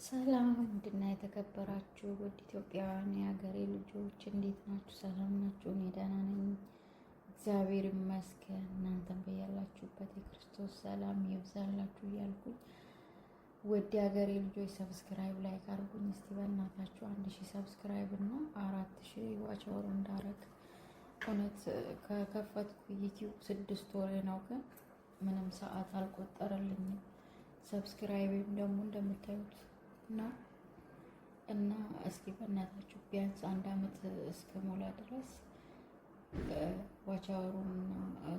ሰላም እንድና የተከበራችሁ ውድ ኢትዮጵያውያን የሀገሬ ልጆች እንዴት ናችሁ? ሰላም ናችሁ? እኔ ደህና ነኝ፣ እግዚአብሔር ይመስገን። እናንተም በያላችሁበት የክርስቶስ ሰላም ይብዛላችሁ እያልኩኝ ውድ የሀገሬ ልጆች ሰብስክራይብ ላይክ አድርጉኝ እስቲ በእናታችሁ 1000 ሰብስክራይብ እና 4000 ዋች አወር እንዳረግ። እውነት ከከፈትኩ ዩቲዩብ 6 ወሬ ነው፣ ግን ምንም ሰዓት አልቆጠረልኝም። ሰብስክራይብም ደግሞ እንደምታዩት እና እስኪ በእናታችሁ ቢያንስ 1 አመት እስከሞላ ድረስ ዋች አወሩንና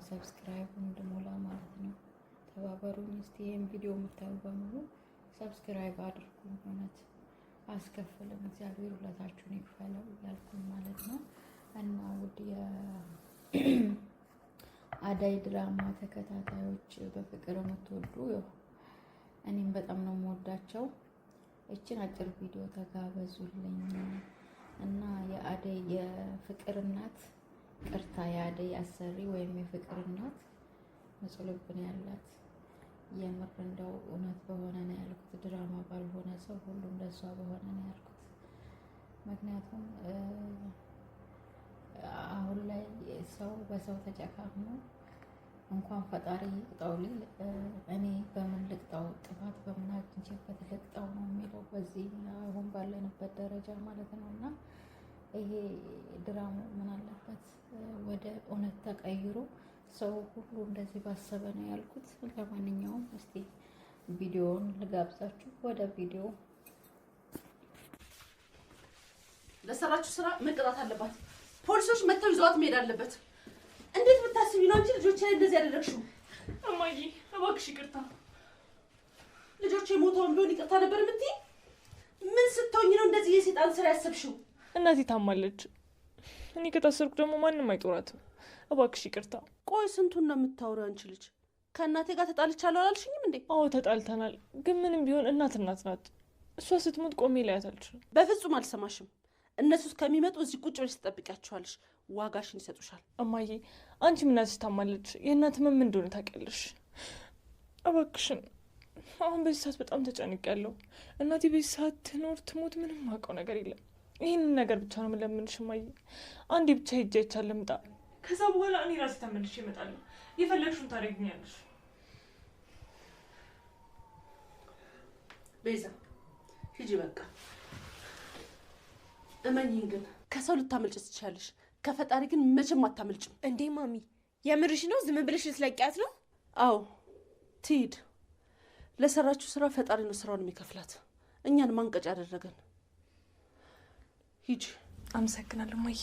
ሰብስክራይቡን እንድሞላ ማለት ነው። ተባበሩኝ እስቲ። ይሄን ቪዲዮ የምታዩ በሙሉ ሰብስክራይብ አድርጉኝ። እውነት አስከፍልም፣ እግዚአብሔር ሁለታችሁን ይክፈለው እያልኩኝ ማለት ነው። እና ውድ የአዳይ ድራማ ተከታታዮች በፍቅር የምትወዱ እኔም በጣም ነው የምወዳቸው። እችን አጭር ቪዲዮ ተጋበዙልኝ እና የአደይ የፍቅር እናት ቅርታ የአደይ አሰሪ ወይም የፍቅር እናት መጽለብን ያላት የምር እንደው እውነት በሆነ ነው ያልኩት፣ ድራማ ባልሆነ ሰው ሁሉ እንደሷ በሆነ ነው ያልኩት። ምክንያቱም አሁን ላይ ሰው በሰው ተጨካክኖ እንኳን ፈጣሪ ይቅጣው ሊል እኔ በምን ልቅጣው፣ ጥፋት በምን አግኝቼበት ልቅጣው ነው የሚለው በዚህ አሁን ባለንበት ደረጃ ማለት ነው። እና ይሄ ድራማ ምን አለበት ወደ እውነት ተቀይሮ ሰው ሁሉ እንደዚህ ባሰበ ነው ያልኩት። ለማንኛውም እስቲ ቪዲዮውን ልጋብዛችሁ። ወደ ቪዲዮ። ለሰራችሁ ስራ መቀጣት አለባት። ፖሊሶች መጥተው ይዘዋት መሄድ አለበት። እንዴት ብታስቢ ነው አንቺ ልጆቼ ላይ እንደዚህ ያደረግሽው? እማዬ እባክሽ ይቅርታ። ልጆቼ ሞተውን ቢሆን ይቅርታ ነበር የምትይ? ምን ስትሆኝ ነው እንደዚህ የሴጣን ስራ ያሰብሽው? እናቴ ታማለች። እኔ ከታሰርኩ ደግሞ ማንም አይጦራትም። እባክሽ ይቅርታ። ቆይ ስንቱን ነው የምታወሪው አንቺ ልጅ? ከእናቴ ጋር ተጣልቻለሁ አላልሽኝም እንዴ? አዎ ተጣልተናል፣ ግን ምንም ቢሆን እናት ናት። እሷ ስትሞት ቆሜ ላያት አልችልም። በፍጹም አልሰማሽም። እነሱ እስከሚመጡ እዚህ ቁጭ ብለሽ ትጠብቂያቸዋለሽ። ዋጋሽን ይሰጡሻል። እማዬ አንቺም እናትሽ ታማለች። የእናት ምን እንደሆነ ታውቂያለሽ። እባክሽን አሁን በዚህ ሰዓት በጣም ተጨንቄያለሁ። እናቴ በዚህ ሰዓት ትኖር ትሞት ምንም የማውቀው ነገር የለም። ይህንን ነገር ብቻ ነው የምለምንሽ እማዬ። አንዴ ብቻ ሂጅ አይቻል ልምጣ። ከዛ በኋላ እኔ ራሴ ተመልሼ እመጣለሁ። የፈለግሽውን ታደርጊኛለሽ። ቤዛ ሂጂ በቃ። እመኚኝ ግን ከሰው ልታመልጭ ትችያለሽ፣ ከፈጣሪ ግን መቼም አታመልጭም። እንዴ ማሚ የምርሽ ነው? ዝም ብለሽ ልትለቂያት ነው? አዎ ትሂድ። ለሰራችሁ ስራ ፈጣሪ ነው ስራውን የሚከፍላት። እኛን ማንቀጭ ያደረገን። ሂጂ። አመሰግናለሁ እማዬ።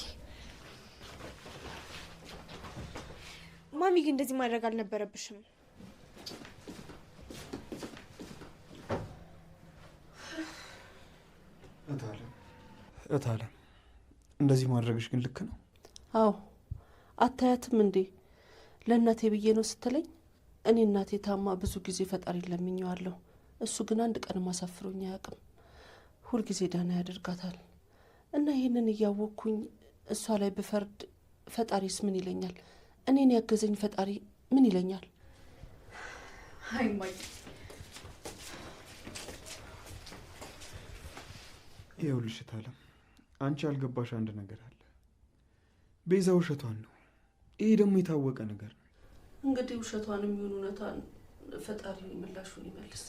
ማሚ ግን እንደዚህ ማድረግ አልነበረብሽም። እታለም እንደዚህ ማድረግሽ ግን ልክ ነው? አዎ አታያትም እንዴ? ለእናቴ ብዬ ነው ስትለኝ፣ እኔ እናቴ ታማ ብዙ ጊዜ ፈጣሪ ለምኜዋለሁ። እሱ ግን አንድ ቀን ማሳፍሮኝ አያውቅም። ሁልጊዜ ደህና ያደርጋታል። እና ይህንን እያወቅኩኝ እሷ ላይ ብፈርድ ፈጣሪስ ምን ይለኛል? እኔን ያገዘኝ ፈጣሪ ምን ይለኛል? አይ ማይ ይኸውልሽ እታለም፣ አንቺ ያልገባሽ አንድ ነገር አለ። ቤዛ ውሸቷን ነው። ይሄ ደግሞ የታወቀ ነገር ነው። እንግዲህ ውሸቷን የሚሆን እውነቷን ፈጣሪ ምላሹን ይመልስ።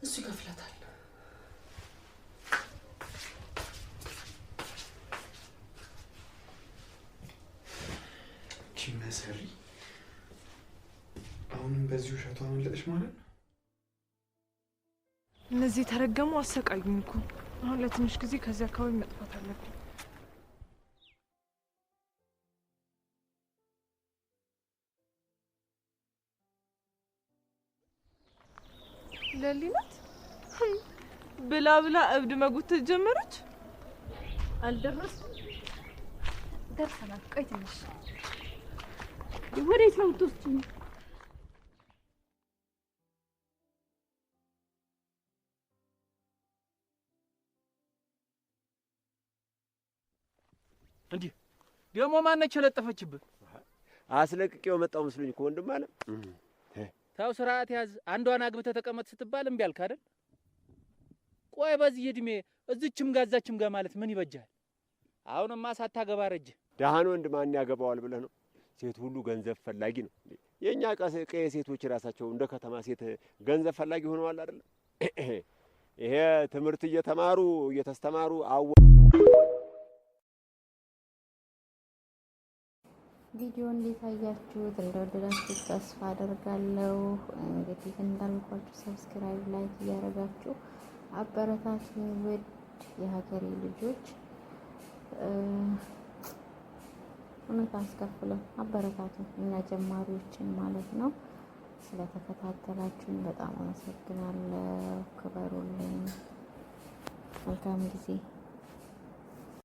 እሱ ይከፍላታል። እቺ መሰሪ አሁንም በዚህ ውሸቷ መለጠሽ ማለት ነው? እነዚህ ተረገሙ አሰቃዩኝ እኮ። አሁን ለትንሽ ጊዜ ከዚህ አካባቢ መጥፋት አለብኝ። ለሊናት ብላ ብላ እብድ መጉተት ጀመረች። አልደረስኩም። ደርሰናል። ቆይ ትንሽ። ወዴት ነው የምትወስጂኝ? እንዴ ደግሞ ማነች የለጠፈችብህ? አስለቅቄው መጣው መስሎኝ እኮ ወንድም አለ። ታው ስርዓት ያዝ። አንዷን አግብተህ ተቀመጥ ስትባል እምቢ አልክ አይደል? ቆይ በዚህ እድሜ እዚችም ጋር እዛችም ጋር ማለት ምን ይበጃል? አሁንማ ሳታገባ ረጀ። ደሃን ወንድ ማን ያገባዋል ብለህ ነው? ሴት ሁሉ ገንዘብ ፈላጊ ነው። የእኛ ቀየ ሴቶች ራሳቸው እንደ ከተማ ሴት ገንዘብ ፈላጊ ሆነዋል አይደለም? ይሄ ትምህርት እየተስተማሩ ቪዲዮ እንዴት አያችሁት? እንደወደዳችሁ ተስፋ አደርጋለሁ። እንግዲህ እንዳልኳችሁ ሰብስክራይብ፣ ላይክ እያደረጋችሁ አበረታቱ። ውድ የሀገሬ ልጆች እውነት አስከፍለው አበረታቱ፣ እኛ ጀማሪዎችን ማለት ነው። ስለተከታተላችሁኝ በጣም አመሰግናለሁ። ክበሩልኝ። መልካም ጊዜ